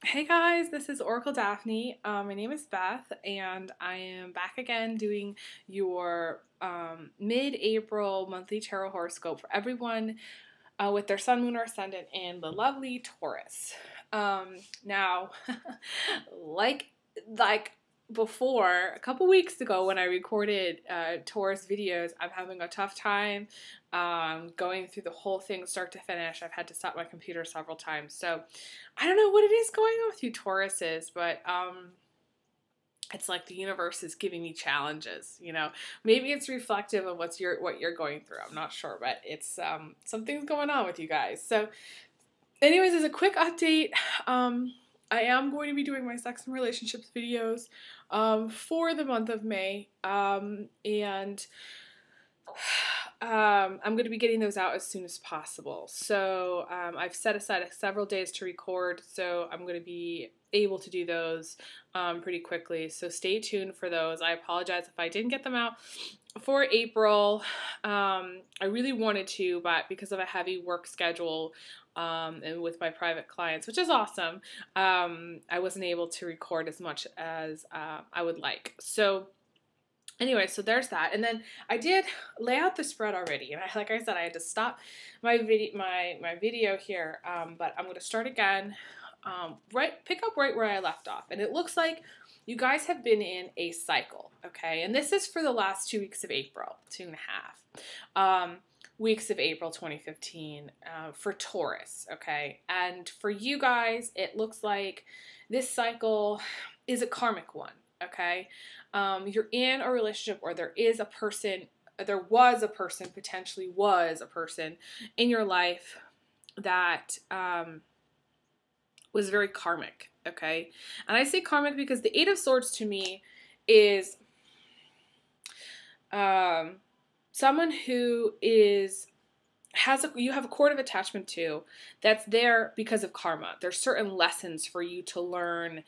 Hey guys, this is Oracle Daphne. My name is Beth, and I am back again doing your mid-April monthly tarot horoscope for everyone with their sun, moon, or ascendant in the lovely Taurus. Now, like like before, a couple weeks ago when I recorded Taurus videos, I'm having a tough time going through the whole thing start to finish. I've had to stop my computer several times, so I don't know what it is going on with you Tauruses, but it's like the universe is giving me challenges. Maybe it's reflective of what you're going through. I'm not sure, but it's something's going on with you guys. So, anyways, as a quick update, I am going to be doing my sex and relationships videos for the month of May, and I'm going to be getting those out as soon as possible. So I've set aside several days to record, so I'm going to be able to do those pretty quickly. So stay tuned for those. I apologize if I didn't get them out for April. I really wanted to, but because of a heavy work schedule and with my private clients, which is awesome, I wasn't able to record as much as I would like. So anyway, so there's that, and then I did lay out the spread already, and like I said, I had to stop my video here, but I'm going to start again, pick up right where I left off, and it looks like you guys have been in a cycle, okay, and this is for the last 2 weeks of April, 2.5 weeks of April 2015 for Taurus, okay, and for you guys, it looks like this cycle is a karmic one. Okay, you're in a relationship, or there was a person, potentially was a person in your life that was very karmic. Okay, and I say karmic because the Eight of Swords to me is someone who you have a cord of attachment to, that's there because of karma. There's certain lessons for you to learn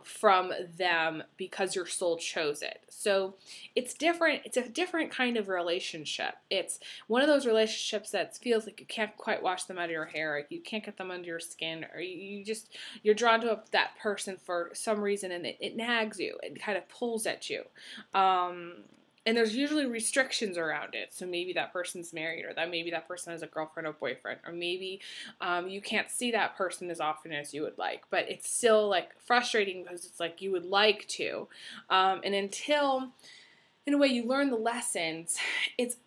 from them because your soul chose it. So it's different. It's a different kind of relationship. It's one of those relationships that feels like you can't quite wash them out of your hair. You can't get them under your skin, or you're drawn to that person for some reason, and it nags you. It kind of pulls at you. And there's usually restrictions around it. So maybe that person's married, or maybe that person has a girlfriend or boyfriend, or maybe you can't see that person as often as you would like. But it's still like frustrating because it's like you would like to. And until, in a way, you learn the lessons,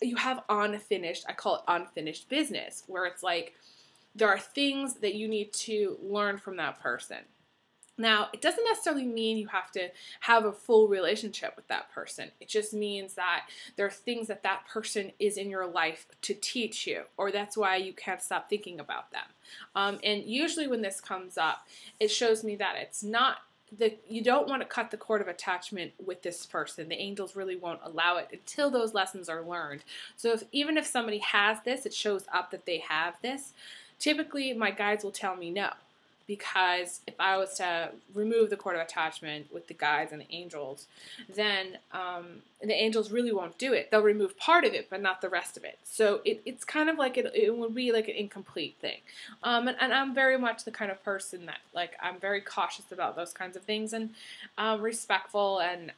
you have unfinished, I call it unfinished business, where it's like there are things that you need to learn from that person. Now, it doesn't necessarily mean you have to have a full relationship with that person. It just means that there are things that that person is in your life to teach you, or that's why you can't stop thinking about them. And usually when this comes up, it shows me that it's not you don't want to cut the cord of attachment with this person. The angels really won't allow it until those lessons are learned. So even if somebody has this, it shows up that they have this. Typically, my guides will tell me no. Because if I was to remove the cord of attachment with the guides and the angels, then the angels really won't do it. They'll remove part of it, but not the rest of it. So it's kind of like it would be like an incomplete thing. And I'm very much the kind of person that, like, I'm very cautious about those kinds of things, and respectful, and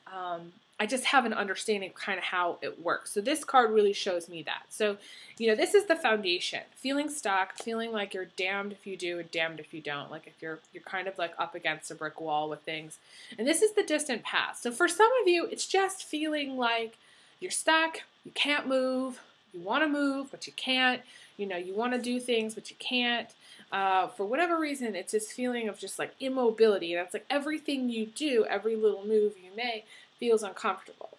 I just have an understanding of kind of how it works. So this card really shows me that. So, this is the foundation. Feeling stuck, feeling like you're damned if you do and damned if you don't. Like if you're kind of like up against a brick wall with things. And this is the distant past. So for some of you, it's just feeling like you're stuck, you can't move, you want to move, but you can't. You want to do things, but you can't. For whatever reason, it's this feeling of just like immobility. And it's like everything you do, every little move you make, feels uncomfortable,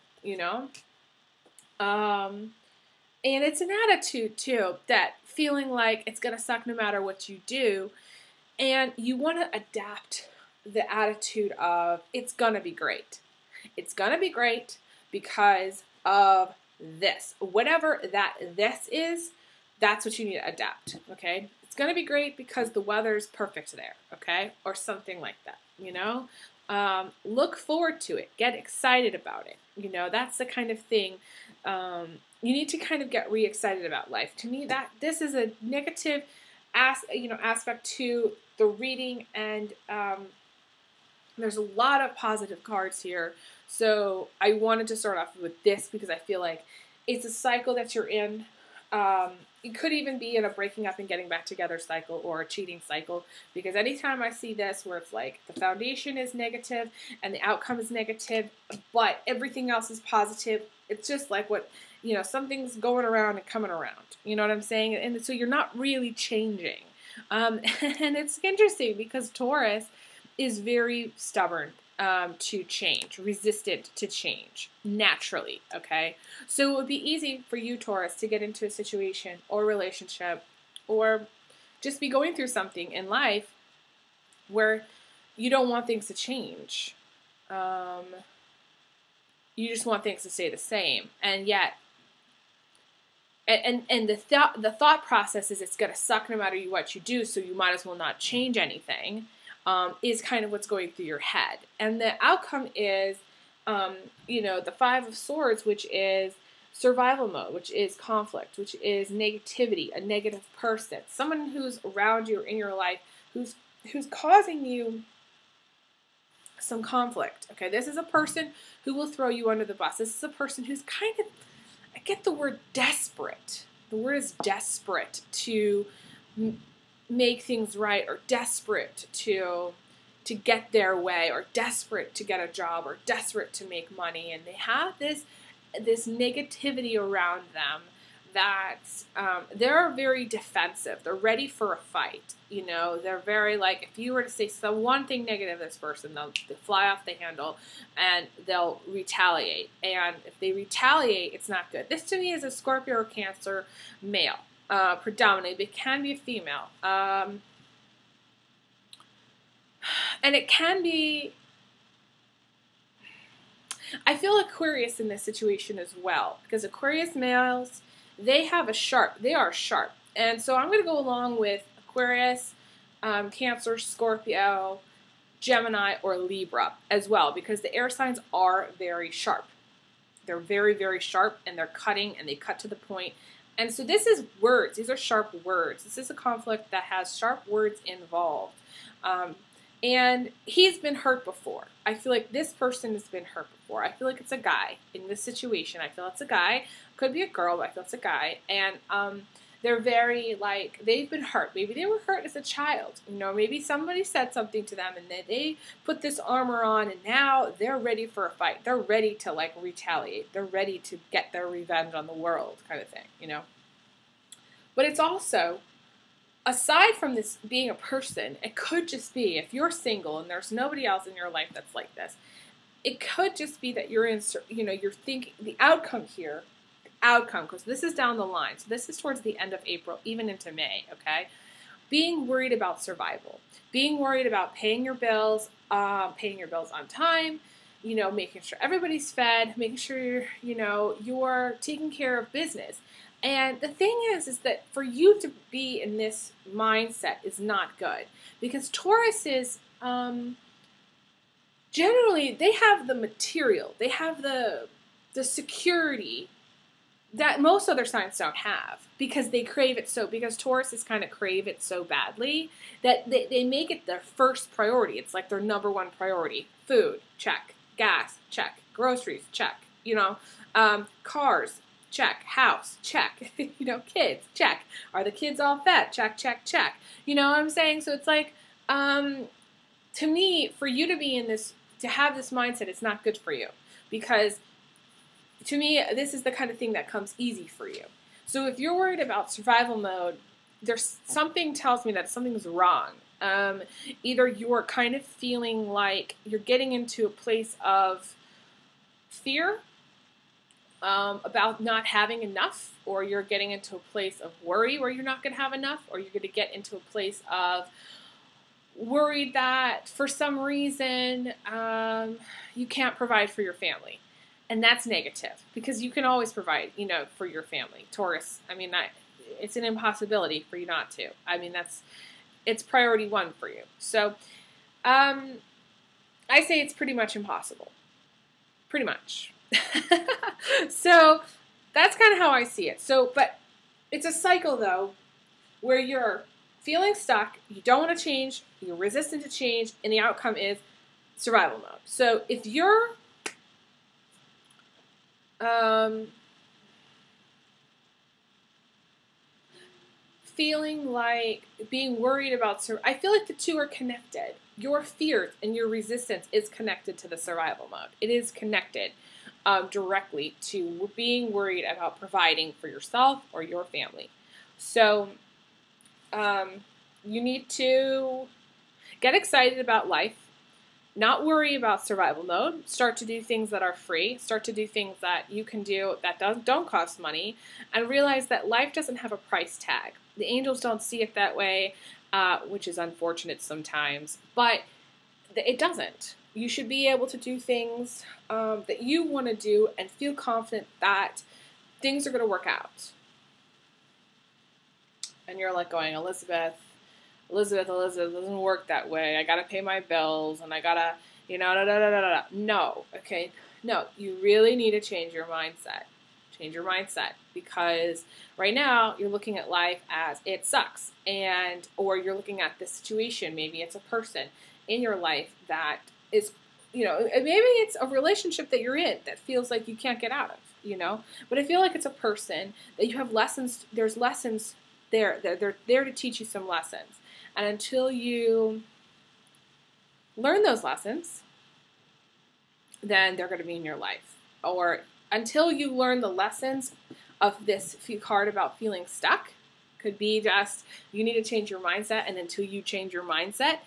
and it's an attitude too, that feeling like it's gonna suck no matter what you do, and you want to adapt the attitude of it's gonna be great. It's gonna be great because of this, whatever this is. That's what you need to adapt. Okay, it's gonna be great because the weather's perfect there. Okay, or something like that. Look forward to it. Get excited about it. That's the kind of thing you need to kind of get re-excited about life. To me, that this is a negative aspect to the reading, and there's a lot of positive cards here. So I wanted to start off with this because I feel like it's a cycle that you're in. It could even be in a breaking up and getting back together cycle, or a cheating cycle, because anytime I see this where it's like the foundation is negative and the outcome is negative, but everything else is positive, it's just like something's going around and coming around. You know what I'm saying? And so you're not really changing. And it's interesting because Taurus is very stubborn to change, resistant to change naturally, okay? So it would be easy for you, Taurus, to get into a situation or relationship or just be going through something in life where you don't want things to change. You just want things to stay the same. And yet, and the thought process is it's going to suck no matter what you do, so you might as well not change anything. Is kind of what's going through your head. And the outcome is, the Five of Swords, which is survival mode, which is conflict, which is negativity, a negative person, someone who's around you or in your life who's causing you some conflict. Okay, this is a person who will throw you under the bus. This is a person who's kind of, I get the word desperate. The word is desperate to make things right, or desperate to get their way, or desperate to get a job, or desperate to make money, and they have this negativity around them that they're very defensive. They're ready for a fight. They're very like, if you were to say one thing negative to this person, they'll fly off the handle and they'll retaliate. And if they retaliate, it's not good. This to me is a Scorpio or Cancer male. Predominantly, but it can be a female. And it can be, I feel Aquarius in this situation as well, because Aquarius males, they are sharp. And so I'm going to go along with Aquarius, Cancer, Scorpio, Gemini, or Libra as well, because the air signs are very sharp. They're very, very sharp, and they're cutting, and they cut to the point. And so this is words. These are sharp words. This is a conflict that has sharp words involved. And he's been hurt before. I feel like this person has been hurt before. I feel like it's a guy in this situation. I feel it's a guy. Could be a girl, but I feel it's a guy. And they're very, they've been hurt. Maybe they were hurt as a child. Maybe somebody said something to them, and they put this armor on, and now they're ready for a fight. They're ready to, retaliate. They're ready to get their revenge on the world, kind of thing, But it's also, aside from this being a person, it could just be, if you're single and there's nobody else in your life that's like this, it could just be that you're you're thinking, the outcome here, because this is down the line. So this is towards the end of April, even into May, okay? Being worried about survival. Being worried about paying your bills on time, making sure everybody's fed, making sure, you're taking care of business. And the thing is that for you to be in this mindset is not good, because Taurus is, generally, they have the material, they have the security that most other signs don't have, because they crave it because Tauruses kind of crave it so badly that they make it their first priority. It's like their number one priority. Food, check. Gas, check. Groceries, check. Cars, check. House, check. Kids, check. Are the kids all fed? Check, check, check. You know what I'm saying? So it's like, to me, for you to be in this, to have this mindset, it's not good for you, because to me, this is the kind of thing that comes easy for you. So if you're worried about survival mode, there's something tells me that something's wrong. Either you're kind of feeling like you're getting into a place of fear about not having enough, or you're getting into a place of worry where you're not going to have enough, or you're going to get into a place of worried that for some reason you can't provide for your family. And that's negative, because you can always provide, for your family. Taurus, it's an impossibility for you not to. It's priority one for you. So, I say it's pretty much impossible. Pretty much. So, that's kind of how I see it. So, but it's a cycle, though, where you're feeling stuck, you don't want to change, you're resistant to change, and the outcome is survival mode. So if you're feeling like being worried about, I feel like the two are connected. Your fear and your resistance is connected to the survival mode. It is connected directly to being worried about providing for yourself or your family. So you need to get excited about life, not worry about survival mode, start to do things that are free, start to do things that you can do that don't cost money, and realize that life doesn't have a price tag. The angels don't see it that way, which is unfortunate sometimes, but it doesn't. You should be able to do things that you want to do and feel confident that things are going to work out. And you're like going, Elizabeth, it doesn't work that way. I got to pay my bills and I got to, No, okay? No, you really need to change your mindset. Change your mindset, because right now you're looking at life as it sucks, or you're looking at the situation. Maybe it's a person in your life that is, maybe it's a relationship that you're in that feels like you can't get out of, But I feel like it's a person that you have lessons. There's lessons there. They're there to teach you some lessons, and until you learn those lessons, then they're going to be in your life, or until you learn the lessons of this card about feeling stuck. Could be just you need to change your mindset, and until you change your mindset,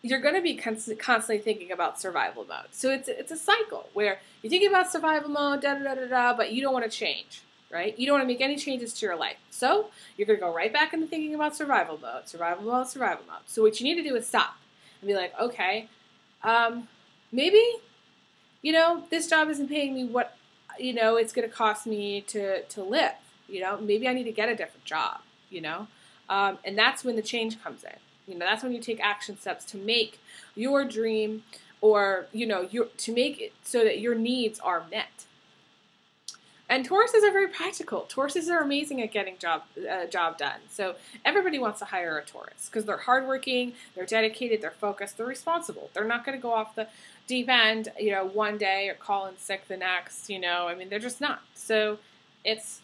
you're going to be constantly thinking about survival mode. So it's a cycle where you're thinking about survival mode, but you don't want to change, right? You don't want to make any changes to your life. So you're going to go right back into thinking about survival mode. So what you need to do is stop and be like, okay, maybe, this job isn't paying me what it's going to cost me to live. Maybe I need to get a different job, and that's when the change comes in. That's when you take action steps to make your dream, or, to make it so that your needs are met. And Tauruses are very practical. Tauruses are amazing at getting job done. So everybody wants to hire a Taurus because they're hardworking, they're dedicated, they're focused, they're responsible. They're not going to go off the deep end, one day or call in sick the next. They're just not. So it's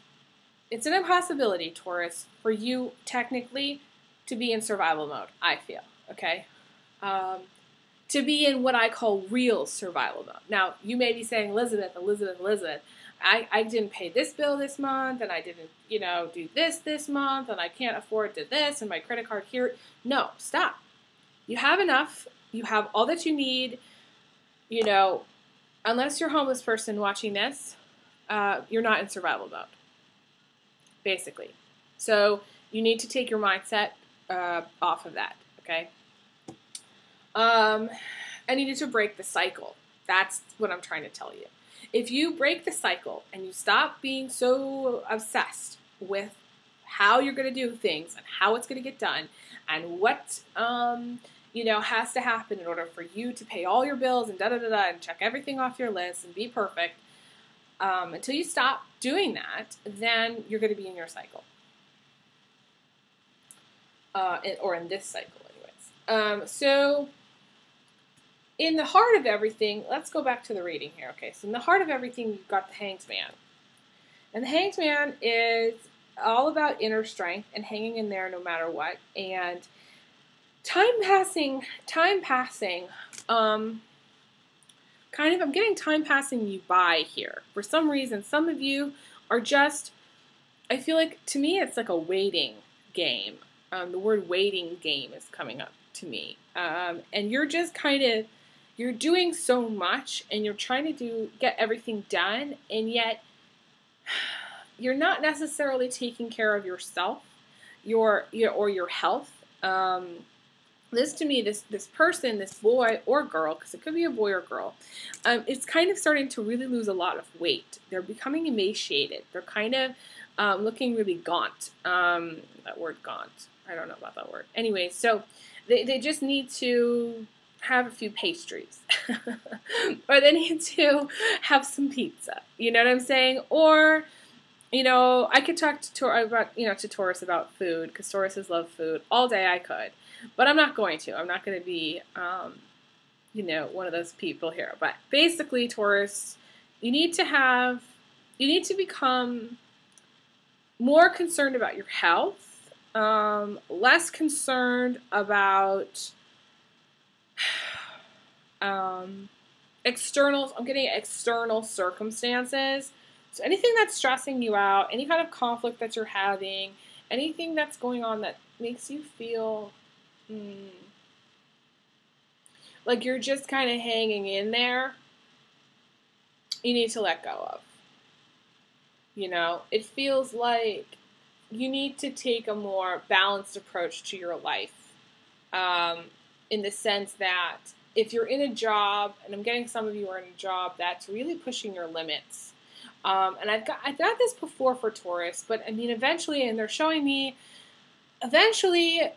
an impossibility, Taurus, for you technically to be in survival mode. I feel okay. To be in what I call real survival mode. Now you may be saying, Elizabeth. I didn't pay this bill this month, and I didn't, do this month, and I can't afford to this, and my credit card here. No, stop. You have enough. You have all that you need. Unless you're a homeless person watching this, you're not in survival mode, basically. So you need to take your mindset off of that, okay? I needed to break the cycle. That's what I'm trying to tell you. If you break the cycle and you stop being so obsessed with how you're going to do things and how it's going to get done and what, has to happen in order for you to pay all your bills and and check everything off your list and be perfect, until you stop doing that, then you're going to be in your cycle. Or in this cycle anyways. So in the heart of everything, let's go back to the reading here. Okay, so in the heart of everything, you've got the Hanged Man. And the Hanged Man is all about inner strength and hanging in there no matter what. And time passing, I'm getting time passing you by here. For some reason, some of you are just, I feel like, to me, it's like a waiting game. The word waiting game is coming up to me. And you're just you're doing so much and you're trying to get everything done, and yet you're not necessarily taking care of yourself, or your health. This to me, this person, this boy or girl, because it could be a boy or girl, it's kind of starting to really lose a lot of weight. They're becoming emaciated. They're kind of looking really gaunt. That word gaunt. I don't know about that word. Anyway, so they just need to have a few pastries. Or they need to have some pizza. You know what I'm saying? Or You know, I could talk to Taurus about food because Tauruses love food all day. I could, but I'm not going to. I'm not going to be, one of those people here. But basically, Taurus, you need to have, you need to become more concerned about your health, less concerned about externals. I'm getting external circumstances. So anything that's stressing you out, any kind of conflict that you're having, anything that's going on that makes you feel like you're just kind of hanging in there, you need to let go of. You know, it feels like you need to take a more balanced approach to your life, in the sense that if you're in a job, and I'm getting some of you are in a job that's really pushing your limits, and I've got this before for Taurus, but I mean eventually, and they're showing me eventually,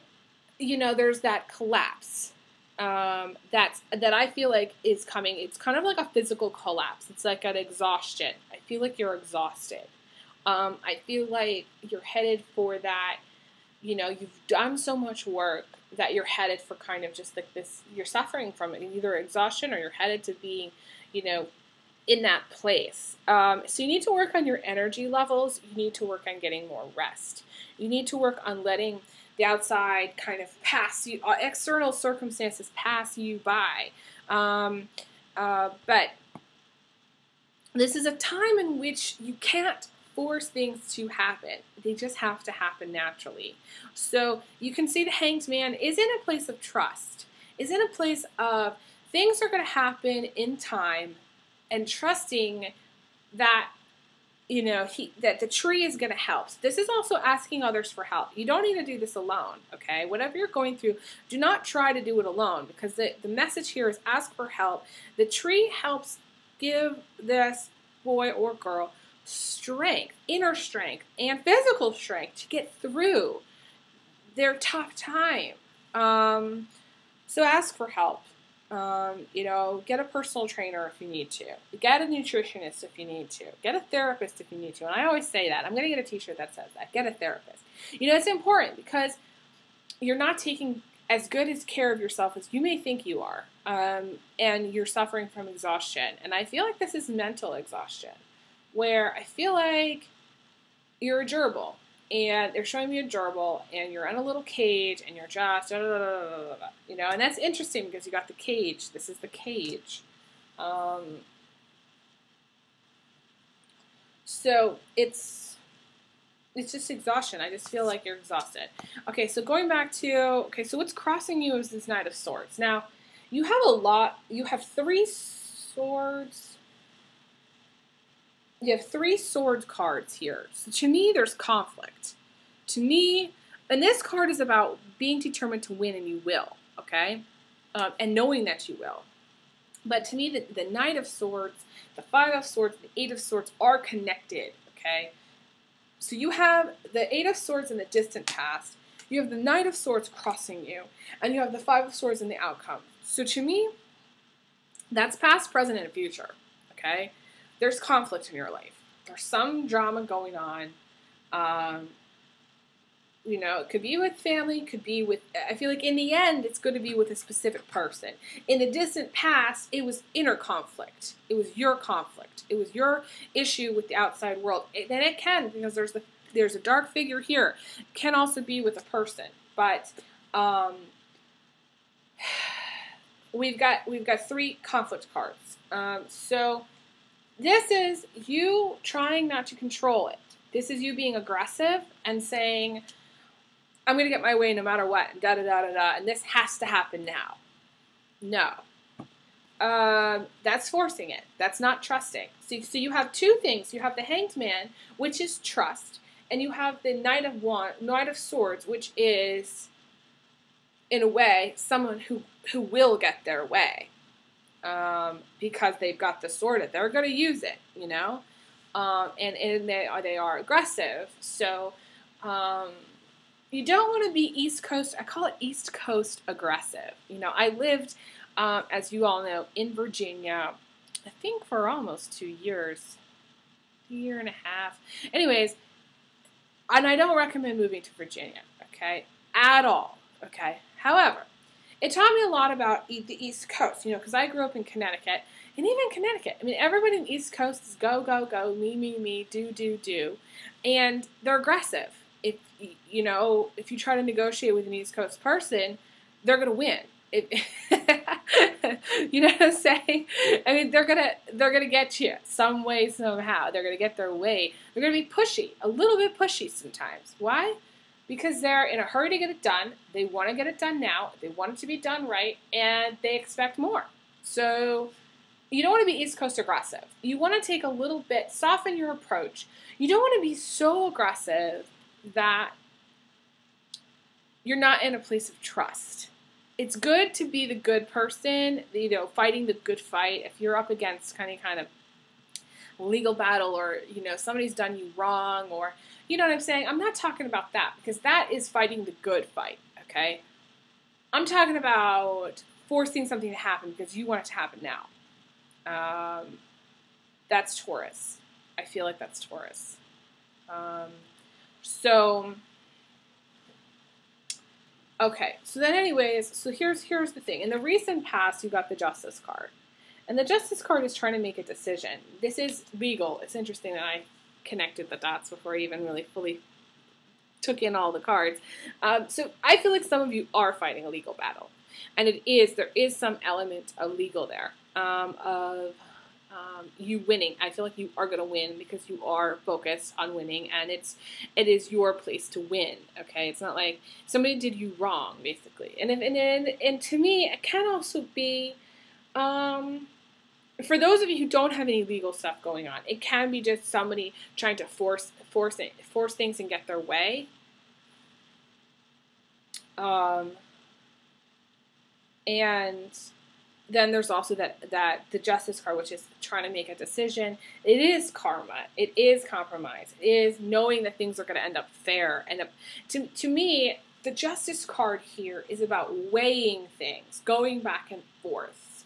there's that collapse. That I feel like is coming. It's kind of like a physical collapse. It's like an exhaustion. I feel like you're exhausted. I feel like you're headed for that. You've done so much work that you're headed for kind of just like this. You're suffering from it, either exhaustion or you're headed to being, in that place. So you need to work on your energy levels. You need to work on getting more rest. You need to work on letting the outside kind of pass you, external circumstances pass you by. But this is a time in which you can't force things to happen. They just have to happen naturally. So you can see the Hanged Man is in a place of trust, is in a place of things are going to happen in time, and trusting that that the tree is going to help. So this is also asking others for help. You don't need to do this alone, okay? Whatever you're going through, do not try to do it alone, because the message here is ask for help. The tree helps give this boy or girl strength, inner strength, and physical strength to get through their tough time. So ask for help. Get a personal trainer if you need to. Get a nutritionist if you need to. Get a therapist if you need to. And I always say that. I'm going to get a t-shirt that says that. Get a therapist. It's important because you're not taking as good as care of yourself as you may think you are. And you're suffering from exhaustion. And I feel like this is mental exhaustion, where I feel like you're a gerbil. And they're showing me a gerbil, and you're in a little cage, and you're just, and that's interesting because you got the cage. This is the cage. So it's just exhaustion. I just feel like you're exhausted. Okay, so going back to, so what's crossing you is this Knight of Swords. Now, you have 3 swords. You have 3 sword cards here. So to me, there's conflict. To me, and this card is about being determined to win, and you will, okay? And knowing that you will. But to me, the Knight of Swords, the 5 of Swords, the 8 of Swords are connected, okay? So you have the 8 of Swords in the distant past. You have the Knight of Swords crossing you. And you have the 5 of Swords in the outcome. So to me, that's past, present, and future, okay? There's conflict in your life. There's some drama going on. It could be with family, could be with, I feel like in the end, it's going to be with a specific person. In the distant past, it was inner conflict. It was your conflict. It was your issue with the outside world. And it can, because there's a dark figure here. It can also be with a person. But we've got 3 conflict cards. So this is you trying not to control it. This is you being aggressive and saying, I'm going to get my way no matter what, and da-da-da-da-da, and this has to happen now. No. That's forcing it. That's not trusting. So you have 2 things. You have the Hanged Man, which is trust, and you have the Knight of Swords, which is, in a way, someone who will get their way. Because they've got the sword, they're going to use it, and they are aggressive. So you don't want to be East Coast. I call it East Coast aggressive. I lived, as you all know, in Virginia, I think for almost 2 years. year and a half. Anyways, and I don't recommend moving to Virginia, okay, at all, okay. However, it taught me a lot about the East Coast, you know, because I grew up in Connecticut, and even Connecticut, I mean, everybody in the East Coast is go, go, go, me, do, do, do, and they're aggressive. If you know, if you try to negotiate with an East Coast person, they're gonna win. You know what I'm saying? I mean, they're gonna get you some way, somehow. They're gonna get their way. They're gonna be pushy, a little bit pushy sometimes. Why? Because they're in a hurry to get it done. They want to get it done now. They want it to be done right, and they expect more. So you don't want to be East Coast aggressive. You want to take a little bit, soften your approach. You don't want to be so aggressive that you're not in a place of trust. It's good to be the good person, you know, fighting the good fight. If you're up against kind of legal battle, or, you know, somebody's done you wrong, or, you know what I'm saying? I'm not talking about that, because that is fighting the good fight, okay? I'm talking about forcing something to happen because you want it to happen now. That's Taurus. I feel like that's Taurus. Okay, so then anyways, so here's the thing. In the recent past, you got the Justice card. And the Justice card is trying to make a decision. This is legal. It's interesting that I connected the dots before I even really fully took in all the cards. So I feel like some of you are fighting a legal battle. And there is some element of legal there, of you winning. I feel like you are going to win because you are focused on winning, and it is your place to win. Okay, it's not like somebody did you wrong, basically. And to me, it can also be, for those of you who don't have any legal stuff going on, it can be just somebody trying to force things and get their way. And then there's also that the Justice card, which is trying to make a decision. It is karma. It is compromise. It is knowing that things are going to end up fair. And to me, the Justice card here is about weighing things, going back and forth.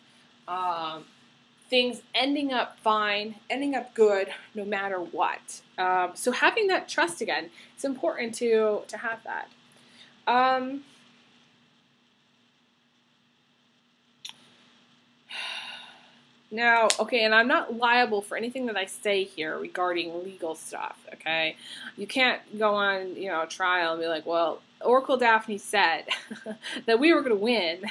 Things ending up fine, ending up good, no matter what. So having that trust again, it's important to have that. Now, okay, and I'm not liable for anything that I say here regarding legal stuff, okay? You can't go on, you know, trial and be like, well, Oracle Daphne said that we were going to win.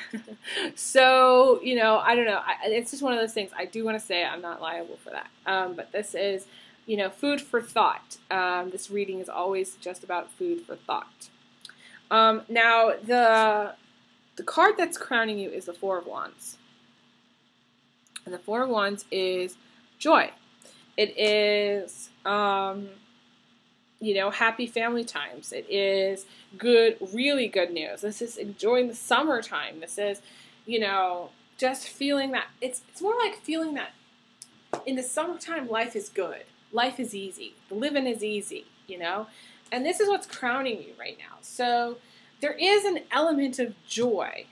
So, you know, I don't know. It's just one of those things. I do want to say I'm not liable for that. But this is, you know, food for thought. This reading is always just about food for thought. Now, the card that's crowning you is the Four of Wands. And the Four of Wands is joy. It is, you know, happy family times. It is good, really good news. This is enjoying the summertime. This is, you know, just feeling that. It's more like feeling that in the summertime, life is good. Life is easy. The living is easy, you know. And this is what's crowning you right now. So there is an element of joy.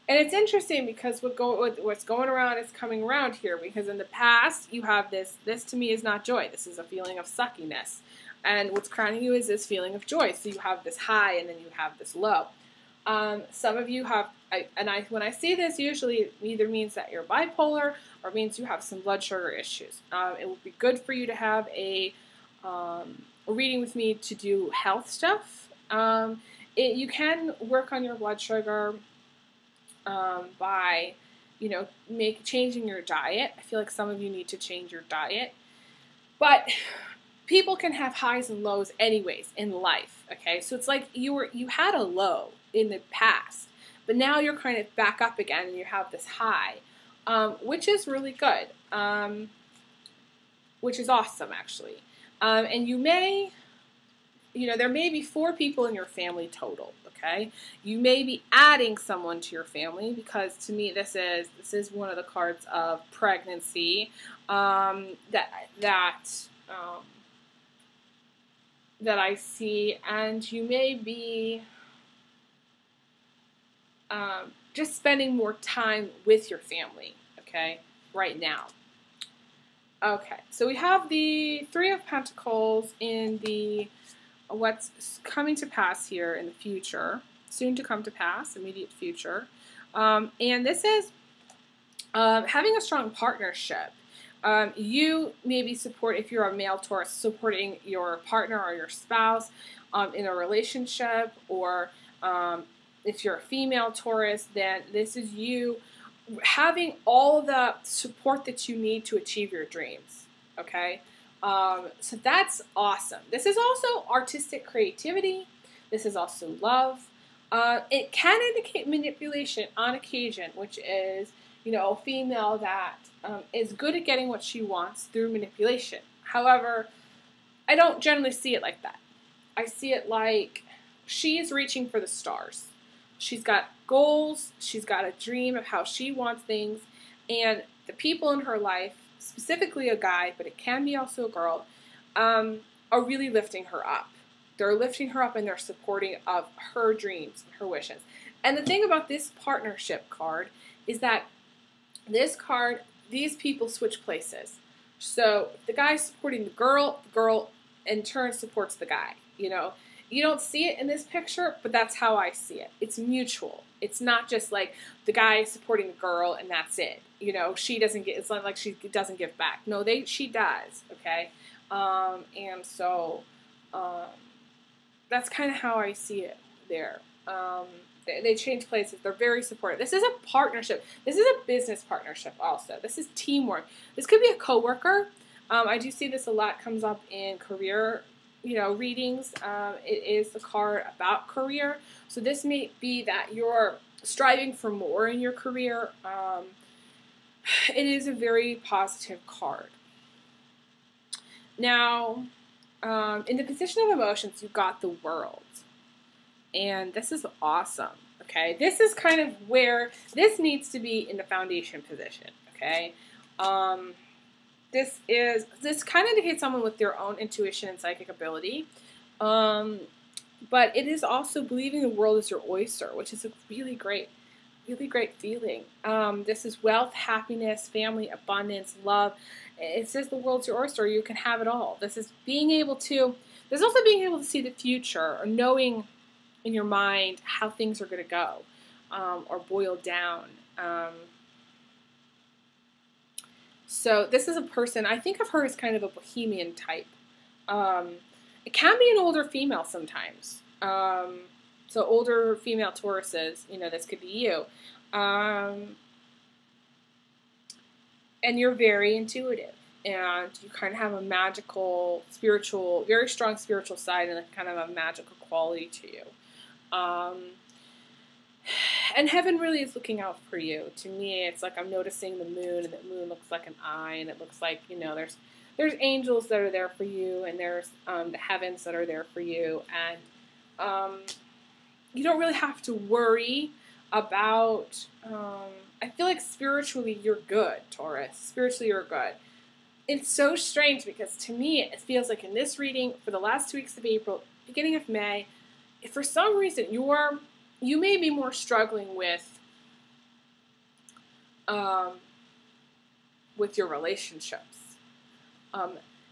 And it's interesting because what's going around is coming around here, because in the past you have this to me is not joy. This is a feeling of suckiness. And what's crowning you is this feeling of joy. So you have this high and then you have this low. Some of you have, when I say this, usually it either means that you're bipolar or means you have some blood sugar issues. It would be good for you to have a reading with me to do health stuff. You can work on your blood sugar by, you know, changing your diet. I feel like some of you need to change your diet. But people can have highs and lows anyways in life, okay? So it's like you had a low in the past, but now you're kind of back up again and you have this high, which is really good, which is awesome, actually. And you may, you know, there may be 4 people in your family total. Okay, you may be adding someone to your family, because to me this is one of the cards of pregnancy that I see, and you may be just spending more time with your family. Okay, right now, Okay, so we have the Three of Pentacles in the what's coming to pass here in the future, soon to come to pass, immediate future. And this is having a strong partnership. You maybe support, if you're a male Taurus, supporting your partner or your spouse in a relationship, or if you're a female Taurus, then this is you having all the support that you need to achieve your dreams, okay? So that's awesome. This is also artistic creativity. This is also love. It can indicate manipulation on occasion, which is, a female that is good at getting what she wants through manipulation. However, I don't generally see it like that. I see it like she is reaching for the stars. She's got goals. She's got a dream of how she wants things. And the people in her life, specifically a guy, but it can be also a girl, are really lifting her up. They're lifting her up and they're supporting of her dreams, her wishes. And the thing about this partnership card is that this card, these people switch places. So the guy's supporting the girl in turn supports the guy. You don't see it in this picture, but that's how I see it. It's mutual. It's not just like the guy supporting the girl and that's it. She doesn't get, it's not like she doesn't give back. No, she does, okay? And so that's kind of how I see it there. They change places. They're very supportive. This is a partnership. This is a business partnership also. This is teamwork. This could be a coworker. I do see this a lot comes up in career readings. It is the card about career. So this may be that you're striving for more in your career. It is a very positive card. Now, in the position of emotions, you've got the World. And this is awesome, okay? This is kind of where this needs to be in the foundation position, okay? This kind of indicates someone with their own intuition and psychic ability. But it is also believing the world is your oyster, which is a really great feeling. This is wealth, happiness, family, abundance, love. It says the world's your oyster. You can have it all. This is there's also being able to see the future, or knowing in your mind how things are going to go, or boil down. So this is a person, I think of her as kind of a bohemian type. It can be an older female sometimes. So older female Tauruses, this could be you. And you're very intuitive. And you kind of have a magical, spiritual, very strong spiritual side and kind of a magical quality to you. And heaven really is looking out for you. To me, it's like I'm noticing the moon, and the moon looks like an eye, and it looks like, there's angels that are there for you, and there's the heavens that are there for you, and you don't really have to worry about, I feel like spiritually you're good, Taurus. Spiritually you're good. It's so strange because to me it feels like in this reading, for the last 2 weeks of April, beginning of May, if for some reason you may be more struggling with your relationships.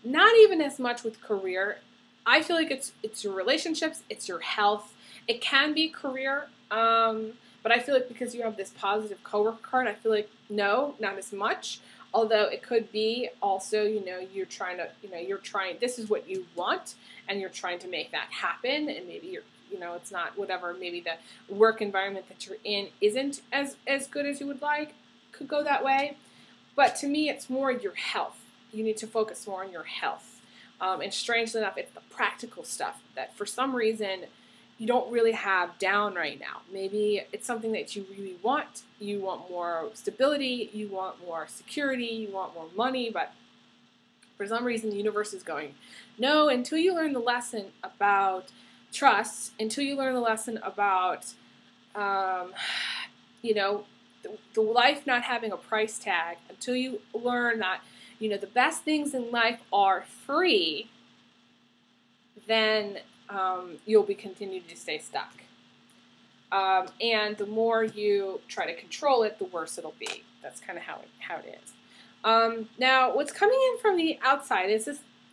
Not even as much with career. I feel like it's your relationships, it's your health. It can be career, but I feel like because you have this positive coworker card, I feel like no, not as much. Although it could be also, you're trying, this is what you want, and you're trying to make that happen, and maybe you're, it's not whatever, maybe the work environment that you're in isn't as good as you would like, could go that way. But to me, it's more your health. You need to focus more on your health. And strangely enough, it's the practical stuff that for some reason you don't really have down right now. Maybe it's something that you really want. You want more stability, you want more security, you want more money, but for some reason the universe is going, no, until you learn the lesson about trust, until you learn the lesson about, the life not having a price tag, until you learn that, the best things in life are free, then you'll be continuing to stay stuck. And the more you try to control it, the worse it'll be. That's kind of how it is. Now, what's coming in from the outside is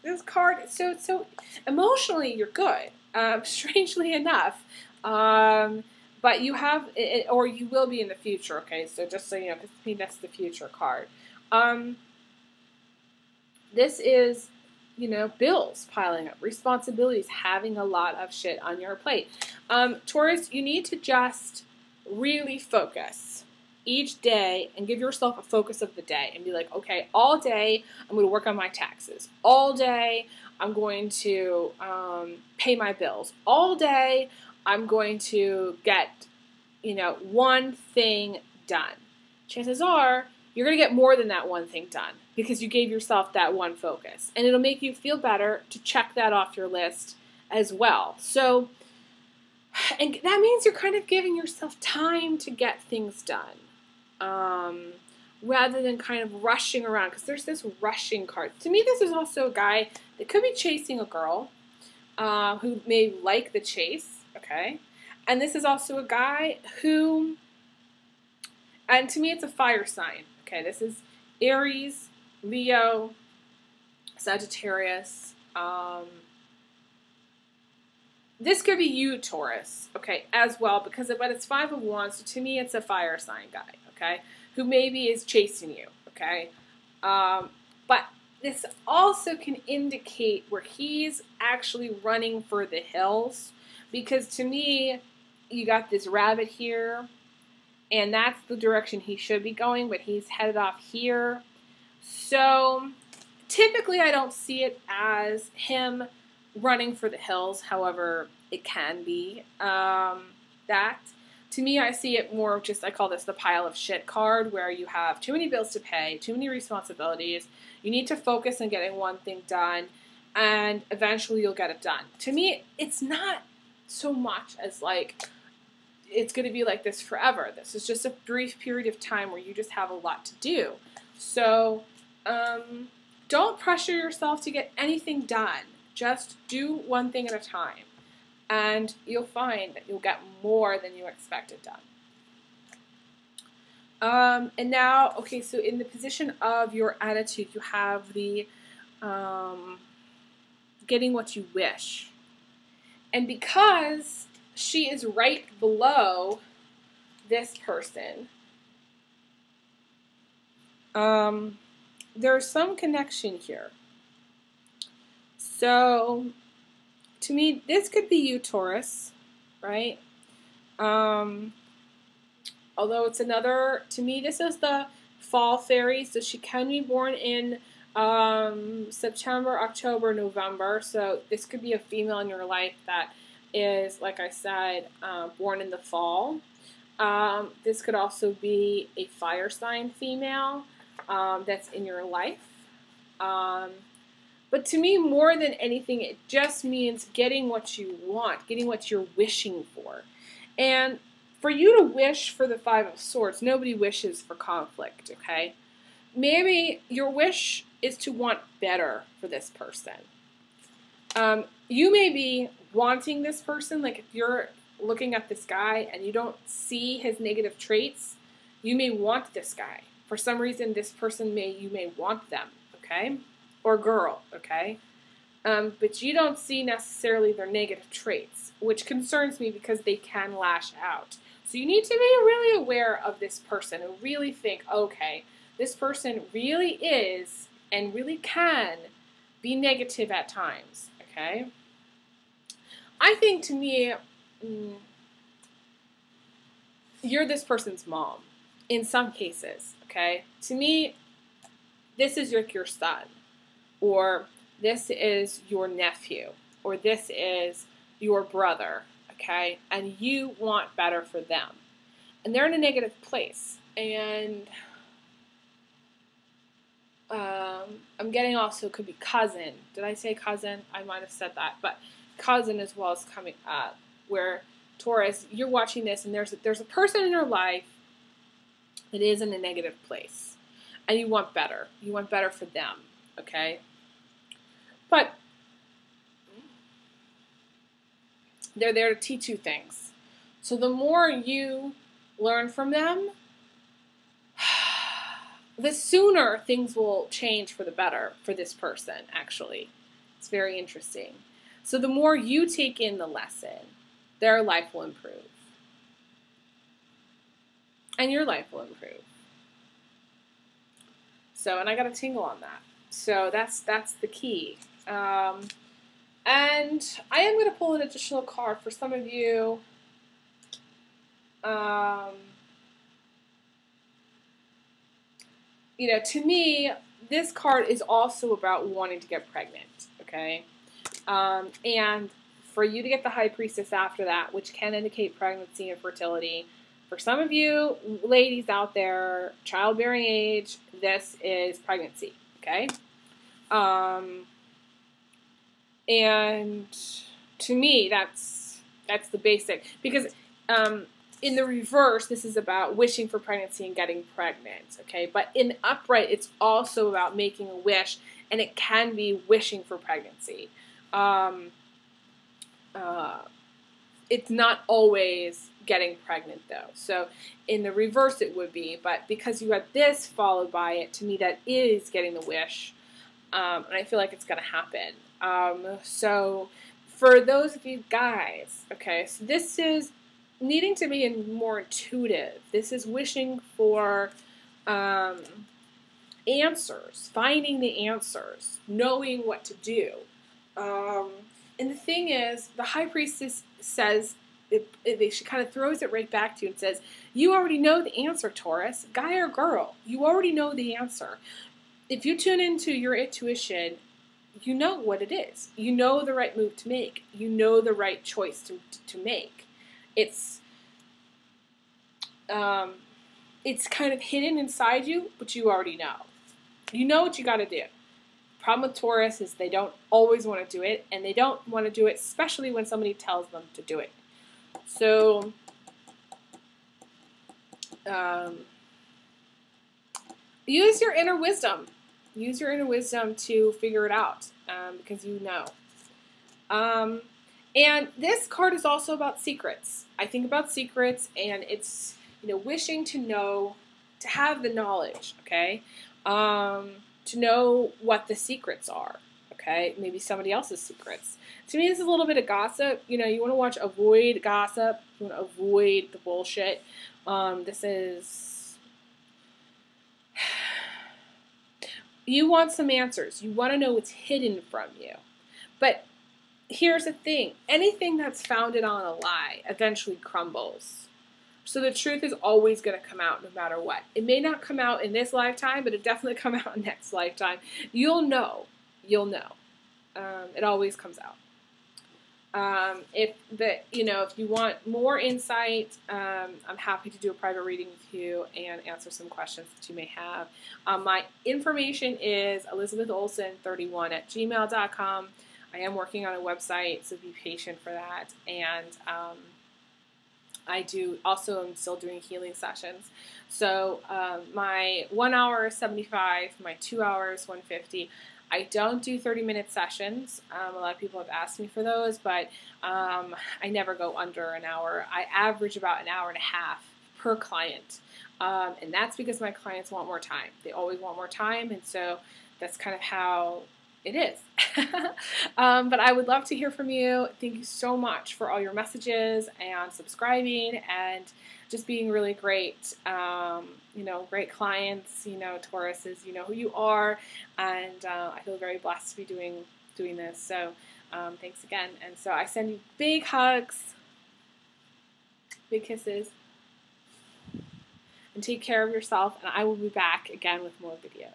this card. So emotionally, you're good. Strangely enough, but you have, or you will be in the future. Okay, so just so you know, because to me that's the future card. This is, bills piling up, responsibilities, having a lot of shit on your plate. Taurus, you need to just really focus each day and give yourself a focus of the day and be like, okay, all day I'm going to work on my taxes. All day I'm going to pay my bills. All day I'm going to get, one thing done. Chances are you're going to get more than that one thing done because you gave yourself that one focus. And it'll make you feel better to check that off your list as well. So, and that means you're kind of giving yourself time to get things done. Rather than kind of rushing around, because there's this rushing card. To me, this is also a guy that could be chasing a girl who may like the chase, okay? And this is also a guy who, and to me, it's a fire sign, okay? This is Aries, Leo, Sagittarius. This could be you, Taurus, okay, as well, but it's 5 of Wands, so to me, it's a fire sign guy, okay, who maybe is chasing you, okay? But this also can indicate where he's actually running for the hills, because to me, you got this rabbit here, and that's the direction he should be going, but he's headed off here. So typically I don't see it as him running for the hills. However, it can be that. To me, I see it more of just, I call this the pile of shit card, where you have too many bills to pay, too many responsibilities. You need to focus on getting one thing done, and eventually you'll get it done. To me, it's not so much as like, it's going to be like this forever. This is just a brief period of time where you just have a lot to do. So don't pressure yourself to get anything done. Just do one thing at a time. And you'll find that you'll get more than you expected done. And now, okay, so in the position of your attitude, you have the getting what you wish. And because she is right below this person, there's some connection here. So, to me, this could be you, Taurus, right? Although it's another, to me, this is the fall fairy, so she can be born in September, October, November. So this could be a female in your life that is, like I said, born in the fall. This could also be a fire sign female that's in your life. But to me, more than anything, it just means getting what you want, getting what you're wishing for. And for you to wish for the 5 of Swords, nobody wishes for conflict, okay? Maybe your wish is to want better for this person. You may be wanting this person, like if you're looking at this guy and you don't see his negative traits, you may want this guy. For some reason, this person you may want them, okay? Or girl, okay? But you don't see necessarily their negative traits, which concerns me because they can lash out. So you need to be really aware of this person and really think, okay, this person really is and really can be negative at times, okay? I think to me, you're this person's mom in some cases, okay? To me, this is your son, or this is your nephew, or this is your brother, okay? And you want better for them. And they're in a negative place. And I'm getting also could be cousin. Did I say cousin? I might have said that. But cousin as well is coming up, where Taurus, you're watching this and there's a person in your life that is in a negative place. And you want better. You want better for them, okay? But they're there to teach you things. So the more you learn from them, the sooner things will change for the better for this person, actually. It's very interesting. So the more you take in the lesson, their life will improve. And your life will improve. So, and I got a tingle on that. So that's the key. And I am going to pull an additional card for some of you. You know, to me, this card is also about wanting to get pregnant, okay? And for you to get the High Priestess after that, which can indicate pregnancy and fertility, for some of you ladies out there, childbearing age, this is pregnancy, okay? And to me, that's the basic, because in the reverse, this is about wishing for pregnancy and getting pregnant, okay? But in the upright, it's also about making a wish, and it can be wishing for pregnancy. It's not always getting pregnant, though. So in the reverse, it would be, but because you had this followed by it, to me, that is getting the wish, and I feel like it's going to happen. So for those of you guys, okay, so this is needing to be more intuitive. This is wishing for answers, finding the answers, knowing what to do. And the thing is, the High Priestess says, she kind of throws it right back to you and says, you already know the answer, Taurus. Guy or girl, you already know the answer. If you tune into your intuition, you know what it is. You know the right move to make. You know the right choice to make. It's kind of hidden inside you, but you already know. You know what you got to do. Problem with Taurus is they don't always want to do it, and they don't want to do it, especially when somebody tells them to do it. So, use your inner wisdom. Use your inner wisdom to figure it out, because you know. And this card is also about secrets. I think about secrets, and it's, you know, wishing to know, to have the knowledge, okay? To know what the secrets are, okay? Maybe somebody else's secrets. To me, this is a little bit of gossip. You know, you want to avoid gossip. You want to avoid the bullshit. This is... You want some answers. You want to know what's hidden from you. But here's the thing. Anything that's founded on a lie eventually crumbles. So the truth is always going to come out no matter what. It may not come out in this lifetime, but it definitely come out next lifetime. You'll know. You'll know. It always comes out. If you want more insight, I'm happy to do a private reading with you and answer some questions that you may have. My information is elizabetholson31@gmail.com. I am working on a website, so be patient for that. And I am still doing healing sessions. So my 1 hour is $75, my 2 hours $150. I don't do 30-minute sessions. A lot of people have asked me for those, but I never go under an hour. I average about an hour and a half per client. And that's because my clients want more time. They always want more time, and so that's kind of how it is. But I would love to hear from you. Thank you so much for all your messages and subscribing and just being really great, great clients, Tauruses, you know who you are, and I feel very blessed to be doing this. So thanks again. And so I send you big hugs, big kisses, and take care of yourself, and I will be back again with more videos.